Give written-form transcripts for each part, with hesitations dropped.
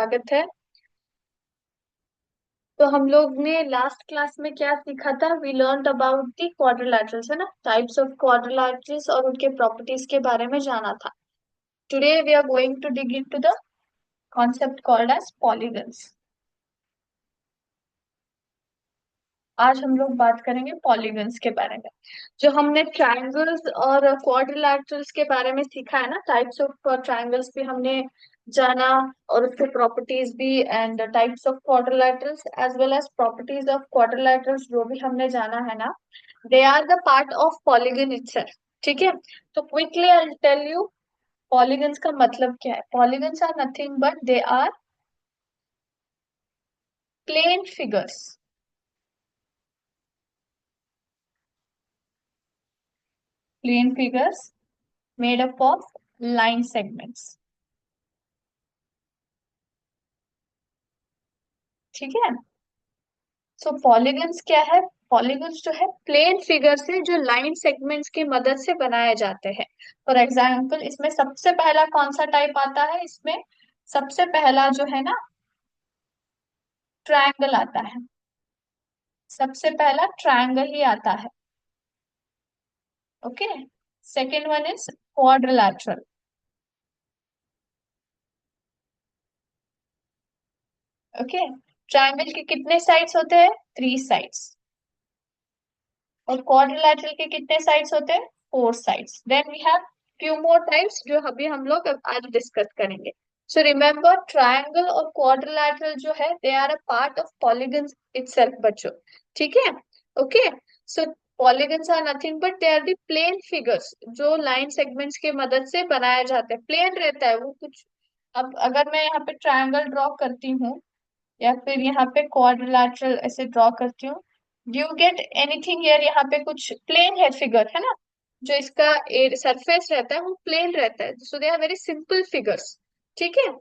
स्वागत है। तो हम लोग ने लास्ट क्लास में क्या सीखा था? वी लर्न अबाउट दी क्वाड्रिलैटरल्स, है ना, टाइप्स ऑफ क्वाड्रिलैटरल्स और उनके प्रॉपर्टीज के बारे में जाना था। Today we are going to dig into the concept called as polygons. आज हम लोग बात करेंगे पॉलीगन्स के बारे में। जो हमने ट्रायंगल्स और क्वाड्रिलैटरल्स के बारे में सीखा है ना, टाइप्स ऑफ ट्रायंगल्स भी हमने जाना, और उसके प्रॉपर्टीज भी, and types of quadrilaterals as well as properties of quadrilaterals जो भी हमने जाना है ना, they are the part of polygon itself. ठीक है, तो quickly I will tell you polygons का मतलब क्या है। Polygons are nothing but they are plane figures. Plane figures made up of line segments। ठीक है, सो पॉलीगन्स क्या है? पॉलीगन्स जो है प्लेन फिगर से जो लाइन सेगमेंट्स की मदद से बनाए जाते हैं। फॉर एग्जाम्पल, इसमें सबसे पहला कौन सा टाइप आता है? इसमें सबसे पहला जो है ना, ट्रायंगल आता है। सबसे पहला ट्रायंगल ही आता है। Okay, second one is quadrilateral. Okay, triangle के कितने साइड्स होते हैं? 3 साइड्स। और क्वाड्रिलैटरल के कितने साइड्स होते हैं? 4 sides. Then we have few more types जो अभी हम लोग अब आज डिस्कस करेंगे। सो रिमेम्बर, ट्रायंगल और क्वाड्रिलैटरल जो है they are a part of polygon itself बच्चों। ठीक है, okay. So polygons are nothing but they are the plane figures जो लाइन सेगमेंट्स की मदद से बनाया जाता है। प्लेन रहता है वो कुछ। अब अगर मैं यहाँ पे ट्रायंगल ड्रॉ करती हूँ या फिर यहाँ पे क्वाड्रिलैटरल ऐसे ड्रॉ करती हूँ, do you get anything here? यहाँ पे कुछ प्लेन है फिगर, है ना। जो इसका सरफेस रहता है वो प्लेन रहता है, so they are very simple figures. ठीक है,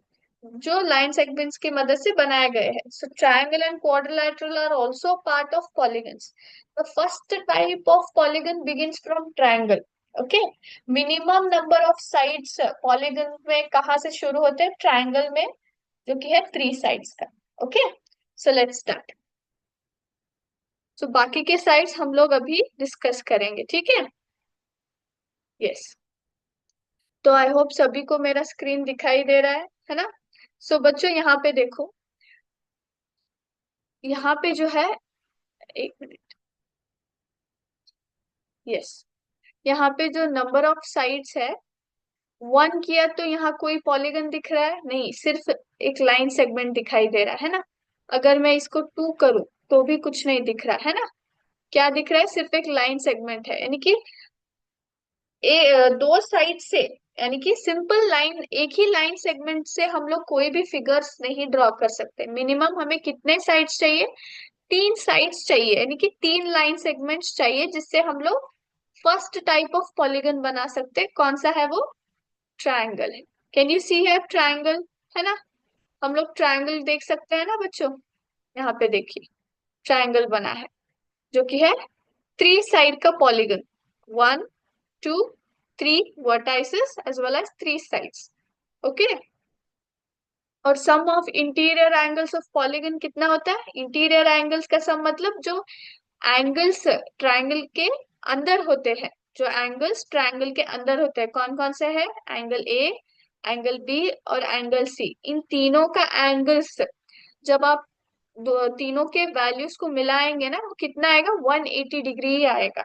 जो लाइन सेगमेंट्स की मदद से बनाए गए हैं। So triangle and quadrilateral are also part of polygons. The first type of polygon begins from triangle. Okay, minimum number of sides polygon में कहाँ से शुरू होते हैं? ट्रायंगल में, जो कि है 3 साइड्स का। Okay, so let's start. So बाकी के साइड्स हम लोग अभी डिस्कस करेंगे, ठीक है। यस, तो आई होप सभी को मेरा स्क्रीन दिखाई दे रहा है ना। सो बच्चों यहाँ पे देखो, यहाँ पे जो है, एक मिनट। यस, यहाँ पे जो नंबर ऑफ साइड्स है, 1 किया तो यहाँ कोई पॉलीगन दिख रहा है नहीं, सिर्फ एक लाइन सेगमेंट दिखाई दे रहा है ना। अगर मैं इसको 2 करूं तो भी कुछ नहीं दिख रहा है ना। क्या दिख रहा है? सिर्फ एक लाइन सेगमेंट है, यानी कि 2 साइड से, यानी कि सिंपल लाइन, एक ही लाइन सेगमेंट से हम लोग कोई भी फिगर्स नहीं ड्रॉ कर सकते। मिनिमम हमें कितने साइड्स चाहिए? 3 साइड्स चाहिए, यानी कि 3 लाइन सेगमेंट्स चाहिए, जिससे हम लोग फर्स्ट टाइप ऑफ पॉलीगन बना सकते हैं। कौन सा है वो? ट्रायंगल है। कैन यू सी है ट्रायंगल, है ना। हम लोग ट्रायंगल देख सकते हैं ना बच्चों। यहाँ पे देखिए, ट्रायंगल बना है, जो कि है 3 साइड का polygon. 1 2 3 vertices as well as 3 sides। Okay, और sum of interior angles of polygon कितना होता है? इंटीरियर एंगल्स का सम मतलब जो एंगल्स ट्रायंगल के अंदर होते हैं, जो एंगल्स ट्रायंगल के अंदर होते हैं, कौन कौन से हैं? एंगल ए, एंगल बी और एंगल सी। इन तीनों का एंगल्स जब आप तीनों के वैल्यूज को मिलाएंगे ना, वो कितना आएगा? 180 डिग्री ही आएगा।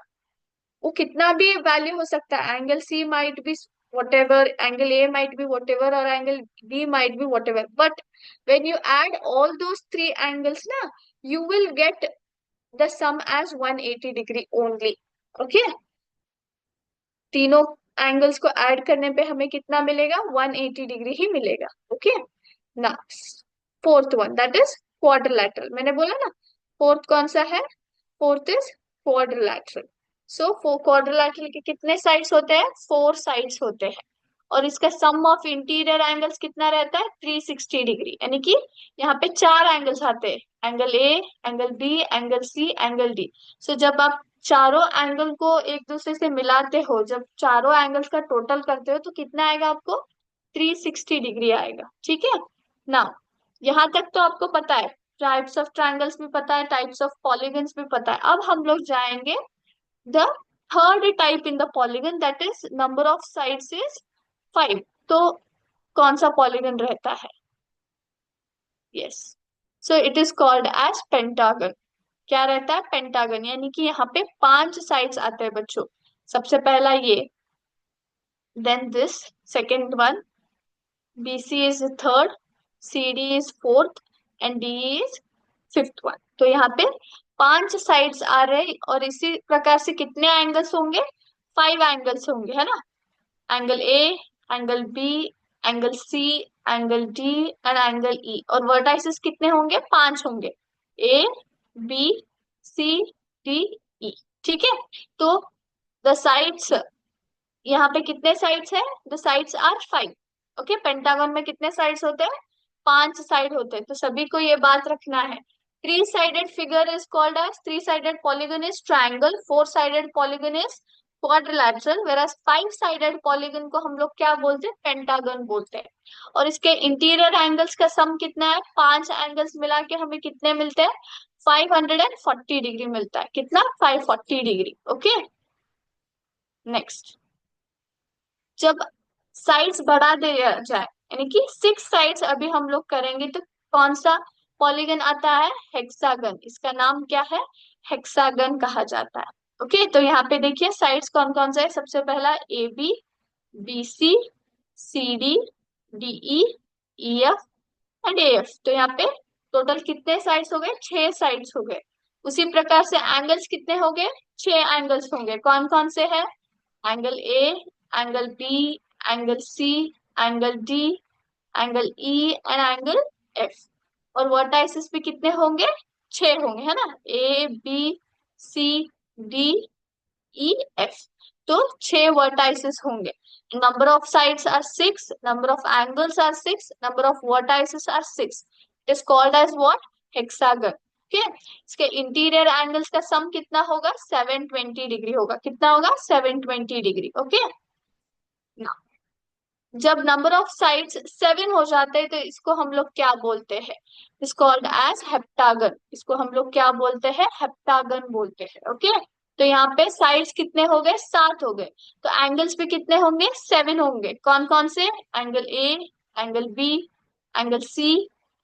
वो कितना भी वैल्यू हो सकता है, angle C might be whatever, angle A might be whatever और angle B might be whatever, but when you add all those 3 angles ना, you will get the sum as 180 degree only। Okay, तीनों angles को add करने पे हमें कितना मिलेगा? 180 degree ही मिलेगा। ओके, ना fourth one, that is quadrilateral. मैंने बोला ना, फोर्थ कौन सा है? Fourth is quadrilateral. So quadrilateral के कितने साइड्स होते हैं? 4 साइड्स होते हैं। और इसका सम ऑफ इंटीरियर एंगल्स कितना रहता है? 360 डिग्री, यानी कि यहाँ पे 4 एंगल्स आते हैं, angle A, angle B, angle C, angle D. So जब आप चारों एंगल को एक दूसरे से मिलाते हो, जब चारों एंगल्स का टोटल करते हो, तो कितना आएगा आपको? 360 डिग्री आएगा। ठीक है ना। यहाँ तक तो आपको पता है, टाइप्स ऑफ ट्रायंगल्स भी पता है, टाइप्स ऑफ पॉलीगन्स भी पता है। अब हम लोग जाएंगे the third type in the polygon, that is number of sides is 5। तो कौन सा पॉलीगन रहता है? Yes, so it is called as pentagon. क्या रहता है? पेंटागन, यानी कि यहाँ पे 5 साइड्स आते हैं बच्चों। सबसे पहला ये, then this second one, BC is the third, CD is fourth and DE is fifth one. तो यहाँ पे 5 साइड्स आ रहे हैं, और इसी प्रकार से कितने एंगल्स होंगे? 5 एंगल्स होंगे, है ना? Angle A, angle B, angle C, angle D and angle E. और वर्टाइसेस कितने होंगे? 5 होंगे, ए, बी, सी, डी, ई। ठीक है, तो द साइड्स, यहाँ पे कितने साइड्स है? The sides are 5। Okay, pentagon में कितने साइड्स होते हैं? 5 साइड होते हैं। तो सभी को ये बात रखना है। Three sided figure is called as, three sided polygon is triangle, four sided polygon is quadrilateral, whereas five sided polygon को हम लोग क्या बोलते हैं? पेंटागन बोलते हैं। और इसके इंटीरियर एंगल्स का सम कितना है? 5 एंगल्स मिला के हमें कितने मिलते हैं? 540 डिग्री मिलता है। कितना? 540 डिग्री। ओके, नेक्स्ट, जब साइड्स बढ़ा दिया जाए, यानी कि 6 साइड्स अभी हम लोग करेंगे, तो कौन सा पॉलीगन आता है? हेक्सागन। इसका नाम क्या है? हेक्सागन कहा जाता है। ओके, तो यहाँ पे देखिए साइड्स कौन कौन सा है। सबसे पहला A B, B C, C D, D E, E F and A F. तो यहाँ पे टोटल कितने साइड्स हो गए? 6 साइड्स हो गए। उसी प्रकार से एंगल्स कितने हो गए? 6 एंगल्स होंगे। कौन कौन से हैं? Angle A, angle B, angle C, angle D, angle E and angle F. और वर्टाइसिस भी कितने होंगे? 6 होंगे, है ना? A B C D E F. तो 6 वर्टाइसिस होंगे। Number of sides are 6, number of angles are 6, number of vertices are 6। It is called as what? Hexagon. Okay, इसके इंटीरियर एंगल्स का सम कितना होगा? 720 डिग्री होगा। कितना होगा? 720 डिग्री। ओके, जब नंबर ऑफ साइड्स 7 हो जाते हैं, तो इसको हम लोग क्या बोलते हैं? इस कॉल्ड एज हेप्टागन। इसको हम लोग क्या बोलते हैं? हेप्टागन बोलते हैं। ओके, तो यहाँ पे साइड्स कितने हो गए? 7 हो गए। तो एंगल्स भी कितने होंगे? 7 होंगे। कौन कौन से? Angle A, angle B, angle C,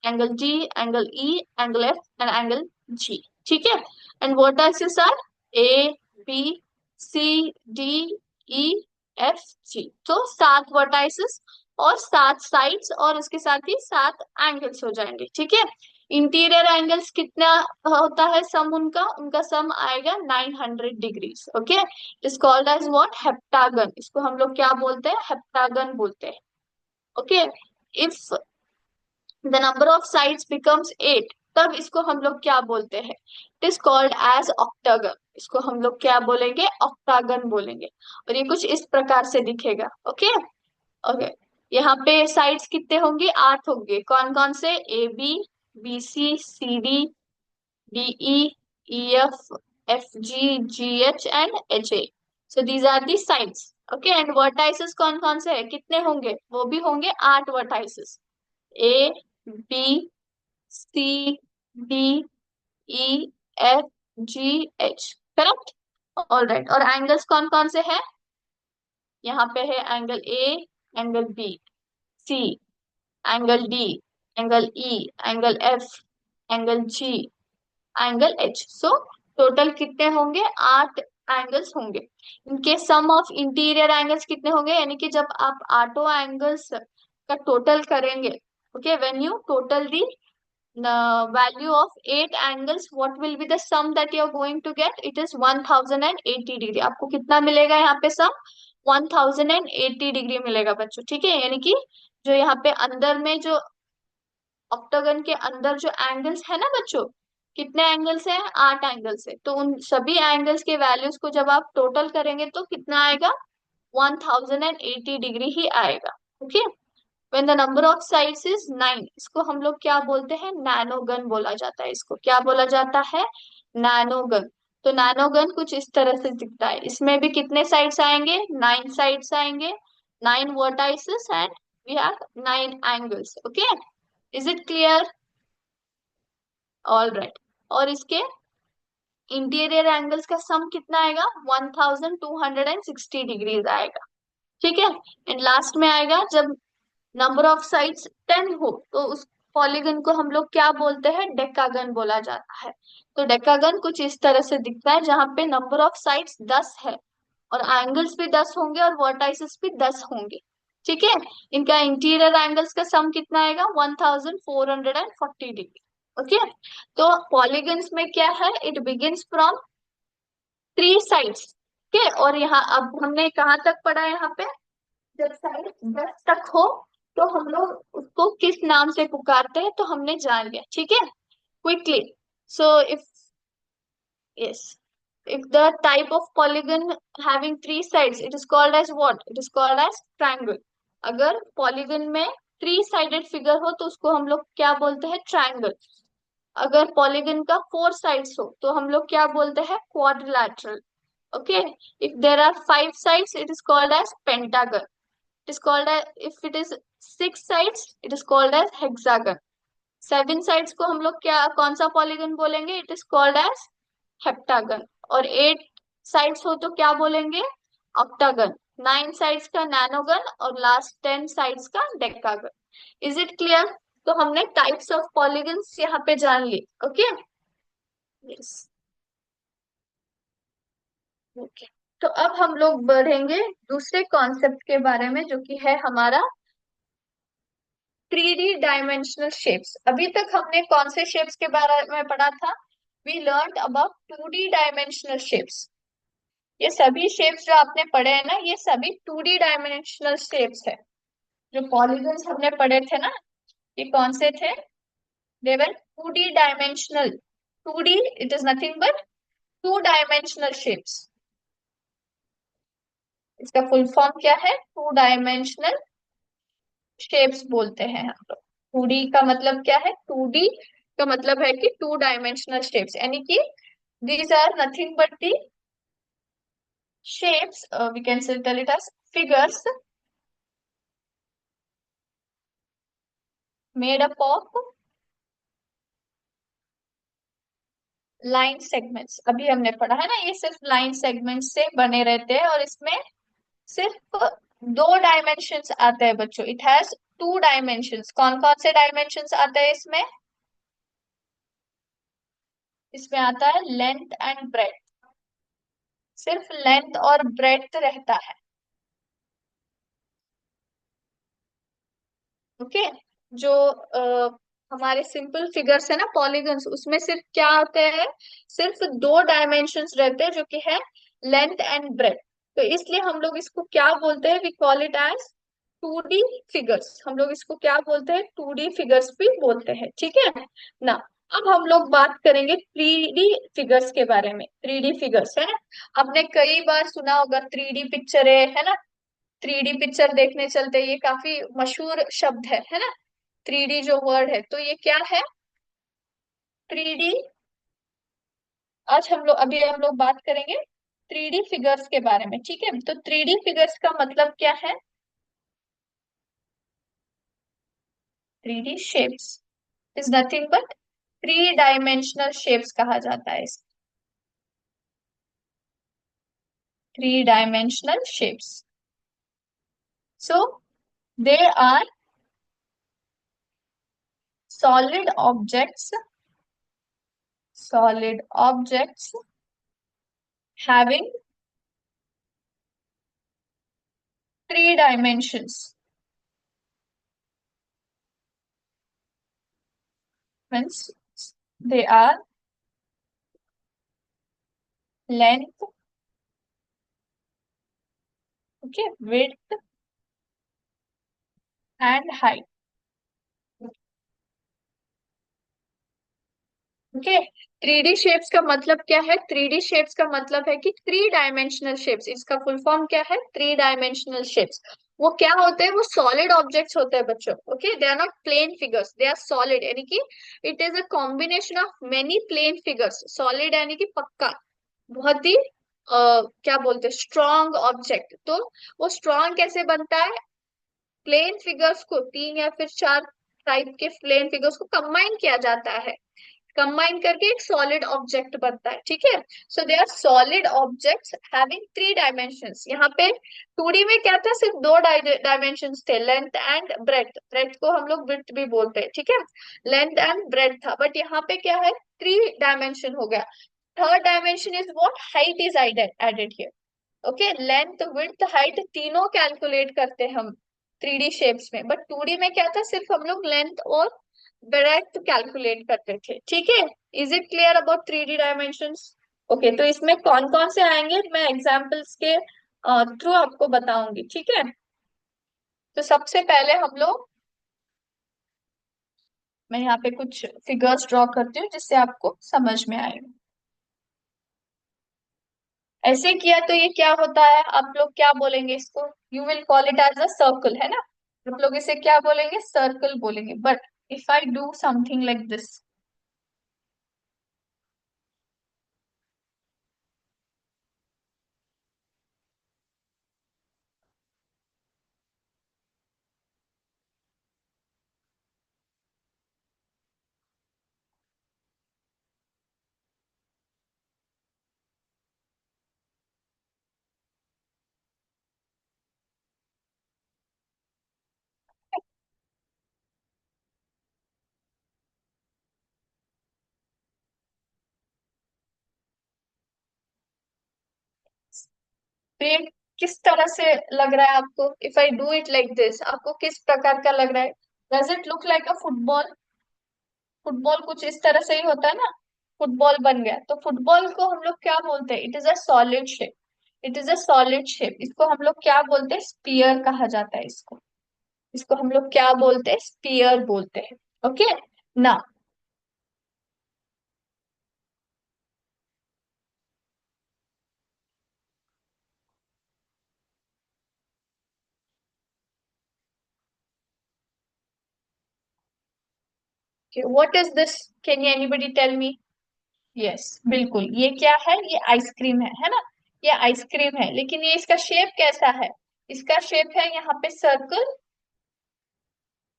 angle D, angle E, angle F and angle G. ठीक है, and vertices are A B C D E F G. तो 7 वर्टाइसेस और 7 साइड्स, और उसके साथ ही 7 एंगल्स हो जाएंगे। ठीक है, इंटीरियर एंगल्स कितना होता है सम? उनका उनका सम आएगा 900 degrees. Okay, is called as what? Heptagon. इसको हम लोग क्या बोलते हैं? हेप्टागन बोलते हैं। Okay, if the number of sides becomes 8, तब इसको हम लोग क्या बोलते हैं? It is called as octagon. इसको हम लोग क्या बोलेंगे? ऑक्टागन बोलेंगे। और ये कुछ इस प्रकार से दिखेगा। ओके, ओके, यहाँ पे साइड्स कितने होंगे? 8 होंगे। कौन कौन से? A B, B C, C D, D E, E F, F G, G H and H A. So these are the sides. Okay, and vertices कौन कौन से है? कितने होंगे? वो भी होंगे 8 vertices. A B C D E F G H. Correct, all right. और एंगल्स कौन कौन से हैं? यहाँ पे है angle A, angle B, C, angle D, angle E, angle F, angle G, angle H. So total कितने होंगे? 8 एंगल्स होंगे। इनके सम ऑफ इंटीरियर एंगल्स कितने होंगे? यानी कि जब आप आठों एंगल्स का टोटल करेंगे, okay, when you total the value of 8 angles, what will be the sum that you are going to get? It is 1080 degree. आपको कितना मिलेगा यहाँ पे सम? 1080 डिग्री मिलेगा बच्चों। ठीक है, यानी कि जो यहाँ पे अंदर में जो ऑक्टागन के अंदर जो एंगल्स है ना बच्चों, कितने एंगल्स हैं? 8 एंगल्स है। तो उन सभी एंगल्स के वैल्यूज को जब आप टोटल करेंगे तो कितना आएगा? 1080 डिग्री ही आएगा। Okay, when the number of sides is 9, इसको हम लोग क्या बोलते हैं? नैनोगन बोला जाता है। इसको क्या बोला जाता है? नैनोगन। तो नैनोगन कुछ इस तरह से दिखता है। इसमें भी कितने साइड्स आएंगे? 9 साइड्स आएंगे, 9 vertices and we have 9 angles. Okay, is it clear? All right. और इसके इंटीरियर एंगल्स का सम कितना आएगा? 1260 आएगा। ठीक है। एंड लास्ट में आएगा जब नंबर ऑफ साइड्स 10 हो तो उस पॉलीगन को हम लोग क्या बोलते हैं? डेकागन बोला जाता है। तो डेकागन कुछ इस तरह से दिखता है जहां पे नंबर ऑफ साइड्स 10 है और एंगल्स भी 10 होंगे और वर्टाइसेस भी 10 होंगे। ठीक है। इनका इंटीरियर एंगल्स का सम कितना आएगा? 1440 ओके। तो पॉलीगन्स में क्या है? It begins from 3 sides. Okay. और यहाँ अब हमने कहाँ तक पढ़ा है? यहाँ पे जब साइड 10 तक हो तो हम लोग उसको किस नाम से पुकारते हैं तो हमने जान लिया। ठीक है। Quickly. So if yes, if the type of polygon having 3 sides, it is called as what? It is called as triangle. अगर polygon में 3 sided figure हो तो उसको हम लोग क्या बोलते हैं? ट्रायंगल। अगर polygon का 4 sides हो तो हम लोग क्या बोलते हैं? Quadrilateral. okay. If there are 5 sides, it is called as pentagon. It is called as, if it is 6 sides, it is called as hexagon. 7 sides को हम लोग क्या, कौन सा पॉलीगन बोलेंगे? It is called as heptagon. और 8 sides हो तो क्या बोलेंगे? ऑक्टागन। 9 साइड्स का नैनोगन और लास्ट 10 साइड्स का डेकागन। Is it clear? तो हमने टाइप्स ऑफ पॉलीगन्स यहाँ पे जान ली। ओके। यस। ओके। तो अब हम लोग बढ़ेंगे दूसरे कॉन्सेप्ट के बारे में जो कि है हमारा 3D डायमेंशनल शेप्स। अभी तक हमने कौन से शेप्स के बारे में पढ़ा था? We learn about 2D dimensional shapes. ये सभी शेप्स जो आपने पढ़े हैं ना, ये सभी 2D डायमेंशनल शेप्स है। जो पॉलीगन्स हमने पढ़े थे ना, ये कौन से थे? दे वर 2D dimensional. 2D, it is nothing but 2 dimensional shapes. इसका फुल फॉर्म क्या है? 2 डायमेंशनल शेप्स बोलते हैं हम लोग। 2D का मतलब क्या है? 2D का मतलब है कि 2 डायमेंशनल शेप्स, यानी कि these are nothing but the shapes, we can say tell it as figures made up of line segments. अभी हमने पढ़ा है ना, ये सिर्फ लाइन सेगमेंट्स से बने रहते हैं और इसमें सिर्फ 2 डायमेंशंस आते हैं बच्चों। It has 2 dimensions. कौन कौन से डायमेंशंस आते हैं इसमें? इसमें आता है लेंथ एंड ब्रेथ। सिर्फ लेंथ और ब्रेथ रहता है। ओके। जो हमारे सिंपल फिगर्स है ना, पॉलीगन्स, उसमें सिर्फ क्या होते हैं? सिर्फ 2 डायमेंशंस रहते हैं जो कि है लेंथ एंड ब्रेथ। तो इसलिए हम लोग इसको क्या बोलते हैं? We call it as 2D figures. हम लोग इसको क्या बोलते हैं? 2D फिगर्स भी बोलते हैं। ठीक है ना। अब हम लोग बात करेंगे 3D फिगर्स के बारे में। 3D फिगर्स है ना, आपने कई बार सुना होगा 3D पिक्चर है ना। 3D पिक्चर देखने चलते हैं, ये काफी मशहूर शब्द है ना। 3D जो वर्ड है, तो ये क्या है? 3D। आज हम लोग बात करेंगे 3D फिगर्स के बारे में। ठीक है। तो 3D फिगर्स का मतलब क्या है? 3D shapes is nothing but 3 dimensional shapes कहा जाता है इस 3 dimensional shapes. So they are solid objects, solid objects having 3 dimensions. Means they are length, okay, width and height. Okay. 3D shapes का मतलब क्या है? 3D शेप्स का मतलब है कि 3 डायमेंशनल शेप्स। इसका फुल फॉर्म क्या है? 3 डायमेंशनल शेप्स। वो क्या होते हैं? वो सॉलिड ऑब्जेक्ट्स होते हैं बच्चों। Okay. They are not plane figures, they are solid, यानी कि it is a combination of many plane figures. Solid यानी कि पक्का, बहुत ही क्या बोलते हैं, स्ट्रॉन्ग ऑब्जेक्ट। तो वो स्ट्रॉन्ग कैसे बनता है? प्लेन फिगर्स को 3 या फिर 4 टाइप के प्लेन फिगर्स को कंबाइन किया जाता है, कंबाइन करके एक सॉलिड ऑब्जेक्ट बनता है, ठीक है। So they are solid objects having three dimensions. यहाँ पे 2D में क्या था, सिर्फ दो डायमेंशंस थे, लेंथ एंड ब्रेथ। ब्रेथ को हम लोग विड्थ भी बोलते हैं, ठीक है, लेंथ एंड ब्रेथ था, बट यहाँ पे क्या है, थ्री डायमेंशन हो गया। Third dimension is what, height is added here. Okay, length width height तीनों कैलकुलेट करते हैं हम 3D शेप्स में, बट 2D में क्या था, सिर्फ हम लोग लेंथ और ब्रेथ कैलकुलेट करते थे, ठीक है। Is it clear about 3D dimensions? Okay, तो इसमें कौन कौन से आएंगे मैं एग्जांपल्स के थ्रू आपको बताऊंगी, ठीक है। तो सबसे पहले हम लोग, मैं यहाँ पे कुछ फिगर्स ड्रॉ करती हूँ जिससे आपको समझ में आएगा। ऐसे किया तो ये क्या होता है, आप लोग क्या बोलेंगे इसको, you will call it as a circle, है ना। आप लोग इसे क्या बोलेंगे, सर्कल बोलेंगे। But if I do something like this, तो ये किस तरह से लग रहा है आपको, if I do it like this, आपको किस प्रकार का लग रहा है, does it look like a football. Football कुछ इस तरह से ही होता है ना, फुटबॉल बन गया। तो फुटबॉल को हम लोग क्या बोलते हैं, it is a solid shape. It is a solid shape, इसको हम लोग क्या बोलते हैं, स्पीयर कहा जाता है इसको। इसको हम लोग क्या बोलते हैं, स्पीयर बोलते हैं। ओके ना। What is this, can you anybody tell me. Yes, बिल्कुल, ये क्या है, ये आइसक्रीम है ना। ये आइसक्रीम है, लेकिन ये इसका शेप कैसा है, इसका शेप है यहाँ पे सर्कल,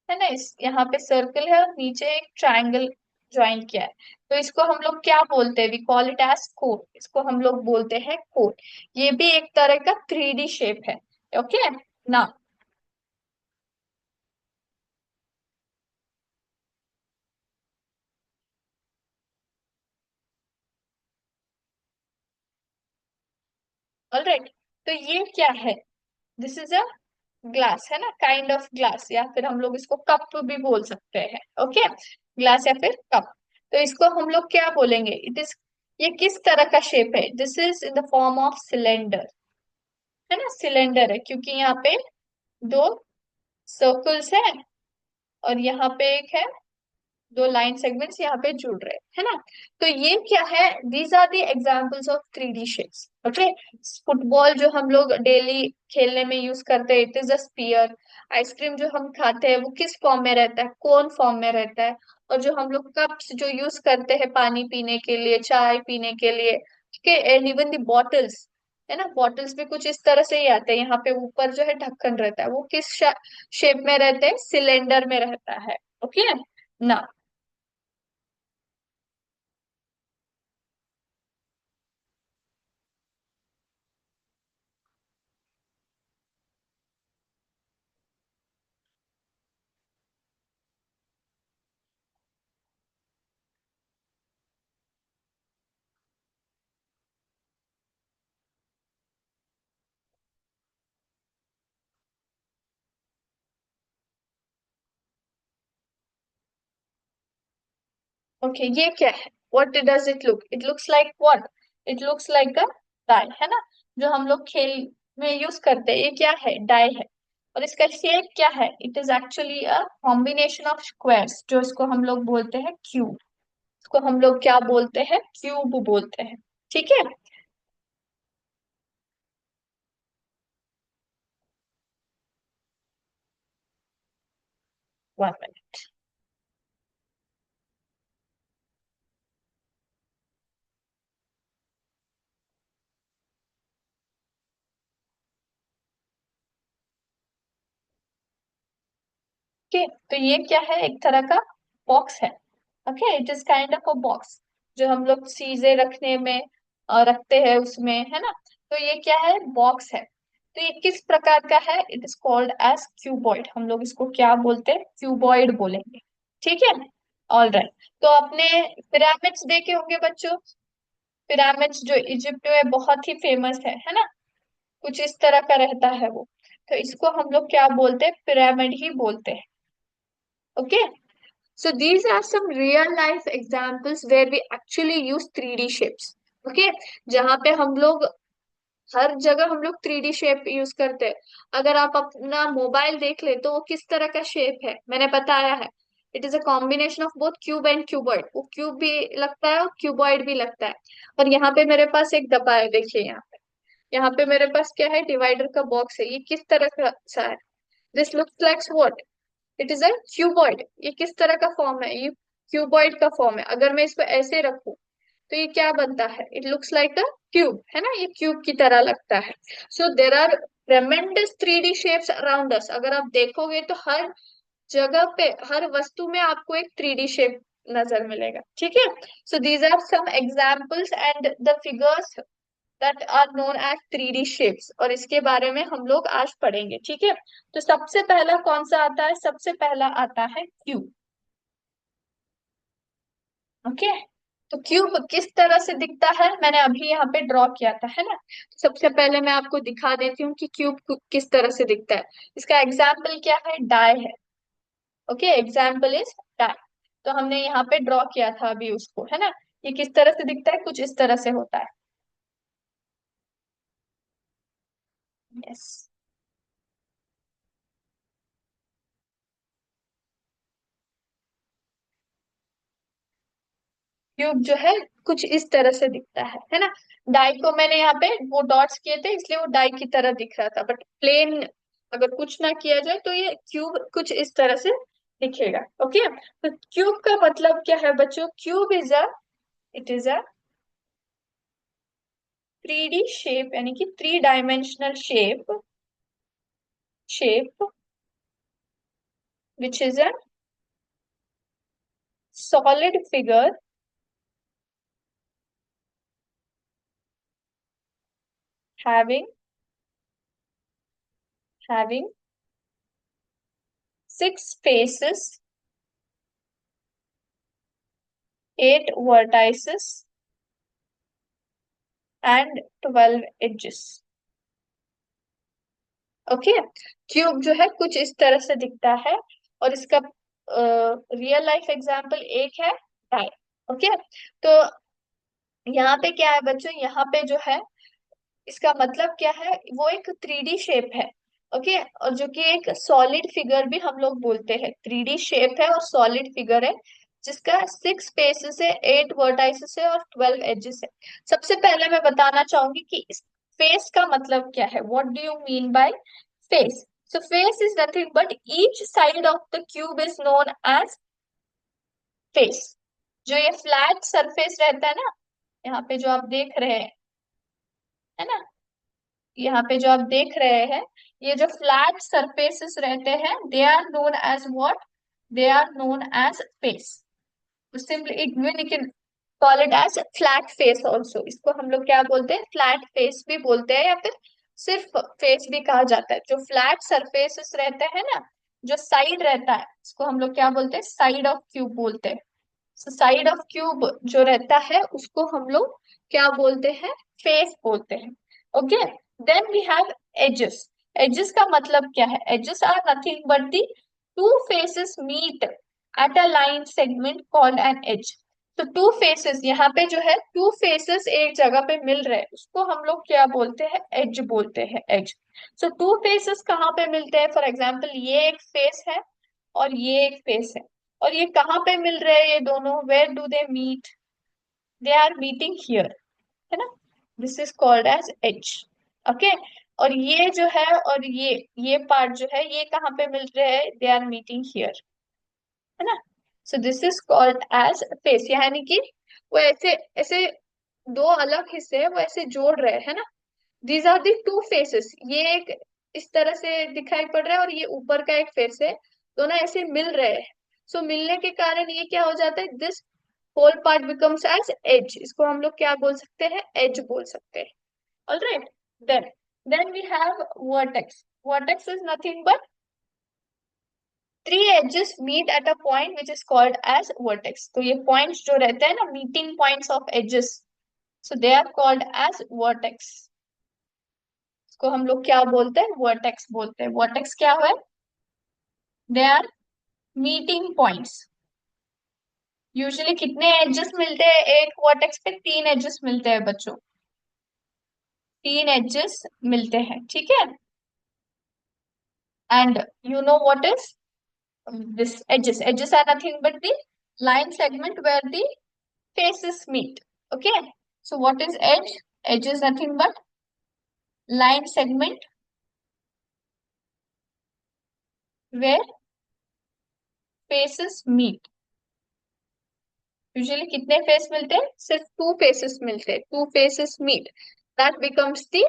है ना। इस यहाँ पे सर्कल है और नीचे एक ट्रायंगल ज्वाइन किया है। तो इसको हम लोग क्या बोलते हैं, वी कॉल इट एज कोन। इसको हम लोग बोलते हैं कोन। ये भी एक तरह का 3D शेप है। ओके ना। ऑलराइट, तो ये क्या है, दिस इज अ ग्लास, है ना, काइंड ऑफ ग्लास, या फिर हम लोग इसको कप भी बोल सकते हैं। ओके, ग्लास या फिर कप। तो इसको हम लोग क्या बोलेंगे, इट इज, ये किस तरह का शेप है, this is in the form of cylinder, है ना। सिलेंडर है क्योंकि यहाँ पे दो सर्कल्स है और यहाँ पे एक है, दो लाइन सेगमेंट्स यहाँ पे जुड़ रहे हैं, है ना। तो ये क्या है, these are the examples of 3D shapes. Okay, football जो हम लोग डेली खेलने में यूज करते हैं, it is a sphere. Ice cream जो हम खाते हैं वो किस फॉर्म में रहता है, कोन फॉर्म में रहता है। और जो हम लोग कप्स जो यूज करते हैं पानी पीने के लिए, चाय पीने के लिए, ठीक है, एंड इवन दी बॉटल्स, है ना, बॉटल्स भी कुछ इस तरह से ही आते हैं। यहाँ पे ऊपर जो है ढक्कन रहता है, वो किस शेप में रहते हैं, सिलेंडर में रहता है। ओके ना। ओके, ये क्या है, what does it look, it looks like what, it looks like a die, है ना। जो हम लोग खेल में यूज करते हैं, ये क्या है, डाई है। और इसका शेप क्या है, it is actually a combination of squares, जो इसको हम लोग बोलते हैं क्यूब। इसको हम लोग क्या बोलते हैं, क्यूब बोलते हैं, ठीक है। 1 मिनट। ओके, तो ये क्या है, एक तरह का बॉक्स है। Okay, it is kind of a box जो हम लोग चीजें रखने में रखते हैं उसमें, है ना। तो ये क्या है, बॉक्स है। तो ये किस प्रकार का है, it is called as cuboid. हम लोग इसको क्या बोलते हैं, क्यूबॉइड बोलेंगे। ठीक है, ऑल राइट। तो आपने पिरामिड्स देखे होंगे बच्चों। पिरामिड्स जो इजिप्ट में बहुत ही फेमस है ना। कुछ इस तरह का रहता है वो। तो इसको हम लोग क्या बोलते हैं, पिरामिड ही बोलते हैं। Okay, so these are some real life examples where we actually use 3D shapes. Okay, जहाँ पे हम लोग हर जगह हम लोग 3D शेप यूज करते हैं। अगर आप अपना मोबाइल देख ले तो वो किस तरह का शेप है, मैंने बताया है। It is a combination of both cube and cuboid. वो क्यूब भी लगता है और क्यूबॉइड भी लगता है। और यहाँ पे मेरे पास एक डब्बा है, देखिए यहाँ पे मेरे पास क्या है, डिवाइडर का बॉक्स है। ये किस तरह का सा है, this looks like what, it is a cuboid. ये किस तरह का फॉर्म है, ये क्यूबॉइड का फॉर्म है। अगर मैं इसको ऐसे रखूं तो ये क्या बनता है, it looks like a cube, है ना, ये क्यूब की तरह लगता है। So there are tremendous 3D shapes around us. अगर आप देखोगे तो हर जगह पे, हर वस्तु में आपको एक 3D शेप नजर मिलेगा। ठीक है, so these are some examples and the figures that are known as 3D shapes, और इसके बारे में हम लोग आज पढ़ेंगे। ठीक है, तो सबसे पहला कौन सा आता है, सबसे पहला आता है क्यूब। ओके, तो क्यूब किस तरह से दिखता है, मैंने अभी यहाँ पे ड्रॉ किया था, है ना। तो सबसे पहले मैं आपको दिखा देती हूँ कि क्यूब किस तरह से दिखता है। इसका एग्जाम्पल क्या है, डाई है। Okay, example is die. तो हमने यहाँ पे ड्रॉ किया था अभी उसको, है ना। ये किस तरह से दिखता है, कुछ इस तरह से होता है। यस, क्यूब जो है कुछ इस तरह से दिखता है ना। डाई को मैंने यहाँ पे वो डॉट्स किए थे इसलिए वो डाई की तरह दिख रहा था, बट प्लेन अगर कुछ ना किया जाए तो ये क्यूब कुछ इस तरह से दिखेगा। ओके, तो क्यूब का मतलब क्या है बच्चों, cube is a, it is a 3D shape, यानी कि 3 dimensional shape which is a solid figure having having 6 faces, 8 vertices and 12 edges। Okay, cube जो है कुछ इस तरह से दिखता है, और इसका रियल लाइफ एग्जांपल एक है डाई। ओके, तो यहाँ पे क्या है बच्चों, यहाँ पे जो है इसका मतलब क्या है, वो एक 3D शेप है। ओके, और जो कि एक सॉलिड फिगर भी हम लोग बोलते हैं। 3D शेप है और सॉलिड फिगर है, जिसका 6 फेसेस है, 8 वर्टाइसेस है और 12 एजेस है। सबसे पहले मैं बताना चाहूंगी कि इस फेस का मतलब क्या है, what do you mean by face. So face is nothing but each side of the cube is known as face. जो ये फ्लैट सरफेस रहता है ना, यहाँ पे जो आप देख रहे हैं, है ना, यहाँ पे जो आप देख रहे हैं, ये जो फ्लैट सरफेसेस रहते हैं, they are known as what, they are known as face. Simply it can call it as flat face also. इसको हम लोग क्या बोलते हैं, फ्लैट फेस भी बोलते हैं, या फिर सिर्फ फेस भी कहा जाता है। जो फ्लैट सरफेसेस रहते हैं ना, जो साइड रहता है, इसको हम लोग क्या बोलते हैं, साइड ऑफ क्यूब बोलते हैं। साइड ऑफ क्यूब जो रहता है उसको हम लोग क्या बोलते हैं, फेस बोलते हैं। Okay, then we have edges. Edges का मतलब क्या है, edges are nothing but the two faces meet at a line segment called an edge. तो टू फेसेस, यहाँ पे जो है टू फेसेस एक जगह पे मिल रहे हैं, उसको हम लोग क्या बोलते हैं, एज बोलते हैं, एज। सो टू फेसेस कहाँ पे मिलते हैं, फॉर एग्जाम्पल ये एक फेस है और ये एक फेस है, और ये कहाँ पे मिल रहे हैं ये दोनों, where do they meet, they are meeting here, है ना। This is called as edge. Okay, और ये जो है और ये पार्ट जो है ये कहाँ पे मिल रहे हैं, दे आर मीटिंग हियर, है ना। So this is called as face, यानी कि वो ऐसे ऐसे दो अलग हिस्से हैं वो ऐसे जोड़ रहे हैं ना। These are the two faces, ये एक इस तरह से दिखाई पड़ रहा है और ये ऊपर का एक फेस है, दोनों ऐसे मिल रहे हैं, सो मिलने के कारण ये क्या हो जाता है, this whole part becomes as edge, इसको हम लोग क्या बोल सकते हैं, एज बोल सकते हैं. All right. Then then we have vertex. Vertex is nothing but three edges meet at a point which is called as vertex. तो ये पॉइंट्स जो रहते हैं ना, meeting points of edges, so they are called as vertex. इसको हम लोग क्या बोलते हैं, वर्टेक्स बोलते हैं. वर्टेक्स क्या है, they are meeting points. Usually कितने एजेस मिलते हैं एक वर्टेक्स पे, तीन एजेस मिलते हैं बच्चों, तीन एजेस मिलते हैं, ठीक है. And you know what is this edges. Edges are nothing but the line segment where the faces meet. Okay. So what is edge? Edge is nothing but line segment where faces meet. Usually कितने face मिलते हैं, सिर्फ two faces मिलते हैं, two faces meet, that becomes the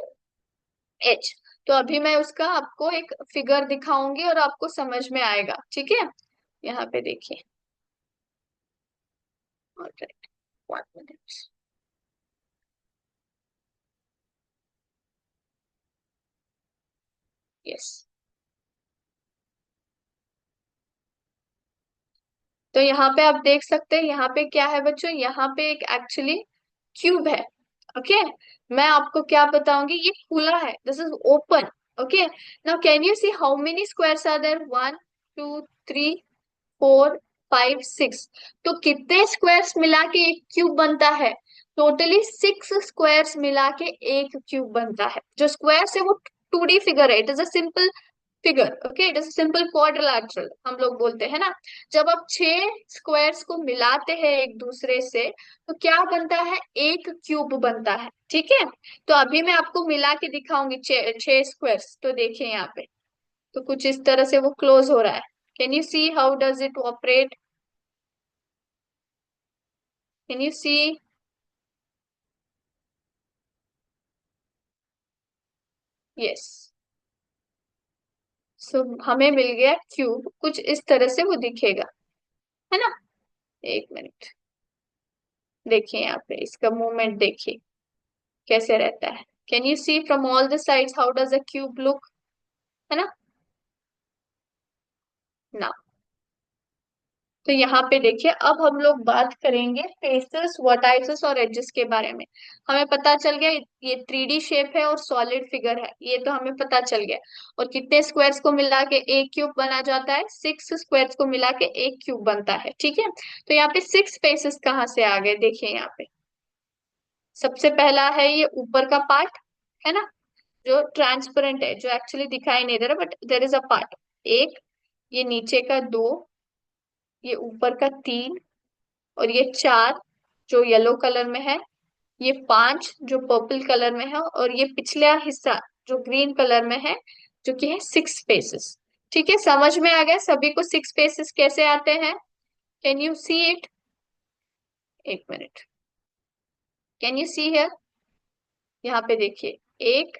edge. तो अभी मैं उसका आपको एक फिगर दिखाऊंगी और आपको समझ में आएगा, ठीक है. यहाँ पे देखिए. Alright, 1 minute. यस. तो यहाँ पे आप देख सकते हैं, यहाँ पे क्या है बच्चों, यहाँ पे एक एक्चुअली क्यूब है. ओके. मैं आपको क्या बताऊंगी, ये खुला है, this is open. Okay. Now can you see how many squares are there, 1 2 3 4 5 6. तो कितने स्क्वायर्स मिला के एक क्यूब बनता है, टोटली 6 स्क्वायर्स मिला के एक क्यूब बनता है. जो स्क्वायर्स है वो 2D फिगर है, it is a simple figure. Okay, it is simple quadrilateral हम लोग बोलते हैं ना. जब आप 6 स्क्वायर्स को मिलाते हैं एक दूसरे से, तो क्या बनता है, एक क्यूब बनता है, ठीक है. तो अभी मैं आपको मिला के दिखाऊंगी 6 स्क्वायर्स. तो देखिए यहाँ पे, तो कुछ इस तरह से वो क्लोज हो रहा है. Can you see how does it operate, can you see. Yes. So हमें मिल गया क्यूब, कुछ इस तरह से वो दिखेगा, है ना. 1 मिनट. देखिए यहाँ पे इसका मूवमेंट देखिए कैसे रहता है. Can you see from all the sides how does a cube look, है ना. ना. तो यहाँ पे देखिए, अब हम लोग बात करेंगे फेसेस, वर्टाइसेस और एजेस के बारे में. हमें पता चल गया ये 3D शेप है और सॉलिड फिगर है, ये तो हमें पता चल गया. और कितने स्क्वायर्स को मिला के एक क्यूब बना जाता है, 6 स्क्वायर्स को मिला के एक क्यूब बनता है, ठीक है. तो यहाँ पे 6 फेसेस कहाँ से आ गए, देखिए यहाँ पे. सबसे पहला है ये ऊपर का पार्ट, है ना, जो ट्रांसपेरेंट है, जो एक्चुअली दिखाई नहीं दे रहा but there is a part. एक, ये नीचे का 2, ये ऊपर का 3, और ये 4 जो येलो कलर में है, ये 5 जो पर्पल कलर में है, और ये पिछला हिस्सा जो ग्रीन कलर में है, जो कि है 6 फेसेस. ठीक है, समझ में आ गया सभी को 6 फेसेस कैसे आते हैं. Can you see it. 1 minute. Can you see here. यहाँ पे देखिए, 1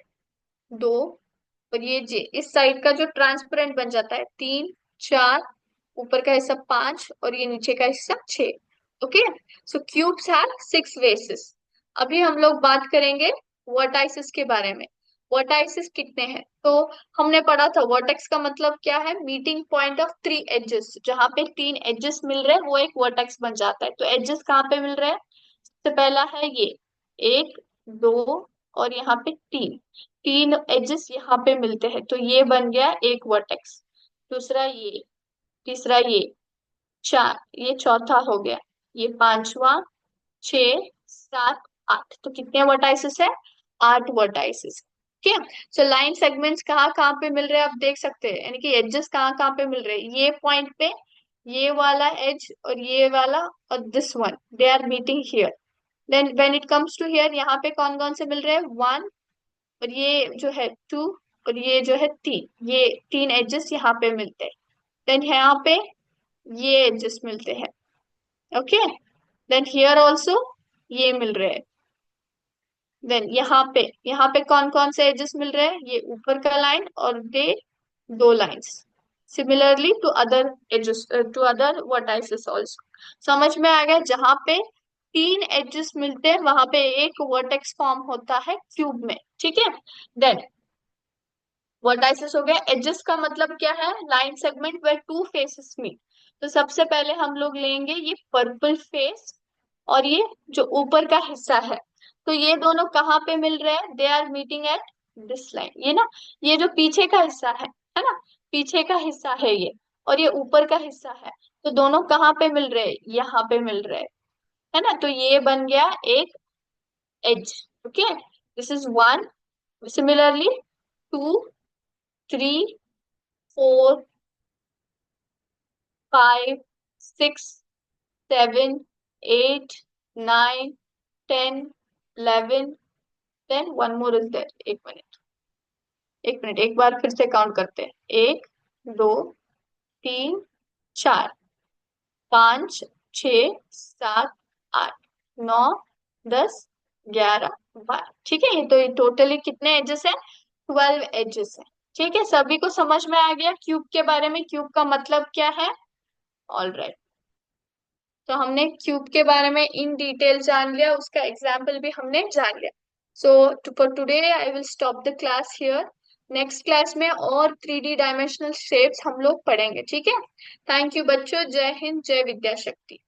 2, और ये जे इस साइड का जो ट्रांसपेरेंट बन जाता है, 3 4, ऊपर का हिस्सा 5, और ये नीचे का हिस्सा 6. Okay. So cubes have 6 faces. अभी हम लोग बात करेंगे वर्टाइसिस के बारे में. वर्टाइसिस कितने हैं, तो हमने पढ़ा था वर्टेक्स का मतलब क्या है, मीटिंग पॉइंट ऑफ 3 एजेस. जहां पे 3 एजेस मिल रहे हैं वो एक वर्टेक्स बन जाता है. तो एजेस कहाँ पे मिल रहे हैं, सबसे पहला है ये 1 2, और यहाँ पे 3, 3 एजेस यहाँ पे मिलते हैं, तो ये बन गया एक वर्टेक्स. दूसरा ये, तीसरा ये, 4, ये चौथा हो गया, ये पांचवा, 6 7 8. तो कितने वर्टाइसेस है, 8 वर्टाइसेस. ठीक है. सो लाइन सेगमेंट्स कहाँ कहाँ पे मिल रहे हैं आप देख सकते हैं, यानी कि एजेस कहाँ कहाँ पे मिल रहे हैं, ये पॉइंट पे, ये वाला एज और ये वाला, और this one, they are meeting here. Then when it comes to here, यहाँ पे कौन कौन से मिल रहे हैं, 1, और ये जो है 2, और ये जो है 3, ये 3 एजेस यहाँ पे मिलते हैं. देन यहाँ पे ये एजेस मिलते हैं. ओके. देन हियर ऑल्सो ये मिल रहे हैं. देन यहाँ पे कौन कौन से एजेस मिल रहे हैं, ये ऊपर का लाइन और ये 2 lines. Similarly to other edges, to other vertices also. समझ में आ गया? जहां पे तीन एजेस मिलते हैं वहां पे एक वर्टेक्स फॉर्म होता है क्यूब में, ठीक है। देन वर्टाइसेस हो गया। एजेस का मतलब क्या है? Line segment where two faces meet. तो सबसे पहले हम लोग लेंगे ये पर्पल फेस और ये जो ऊपर का हिस्सा है, तो ये दोनों कहाँ पे मिल रहे हैं? They are meeting at this line, ये ना, ये जो पीछे का हिस्सा है ना, पीछे का हिस्सा है ये, और ये ऊपर का हिस्सा है, तो दोनों कहाँ पे मिल रहे हैं? यहाँ पे मिल रहे हैं, है ना। तो ये बन गया एक edge. Okay, this is one. Similarly two, three, four, five, six, seven, eight, nine, ten, 11, then one more is there. एक मिनट, एक मिनट, एक बार फिर से काउंट करते हैं। एक, दो, तीन, चार, पाँच, छ, सात, आठ, नौ, 10, 11, 12। ठीक है, ये तो ये टोटली कितने एजेस है? 12 एजेस है। ठीक है, सभी को समझ में आ गया क्यूब के बारे में? क्यूब का मतलब क्या है? All right. तो हमने क्यूब के बारे में इन डिटेल जान लिया, उसका एग्जाम्पल भी हमने जान लिया। So for today I will stop the class here. Next class में और 3D डायमेंशनल शेप्स हम लोग पढ़ेंगे, ठीक है। थैंक यू बच्चों, जय हिंद, जय विद्या शक्ति।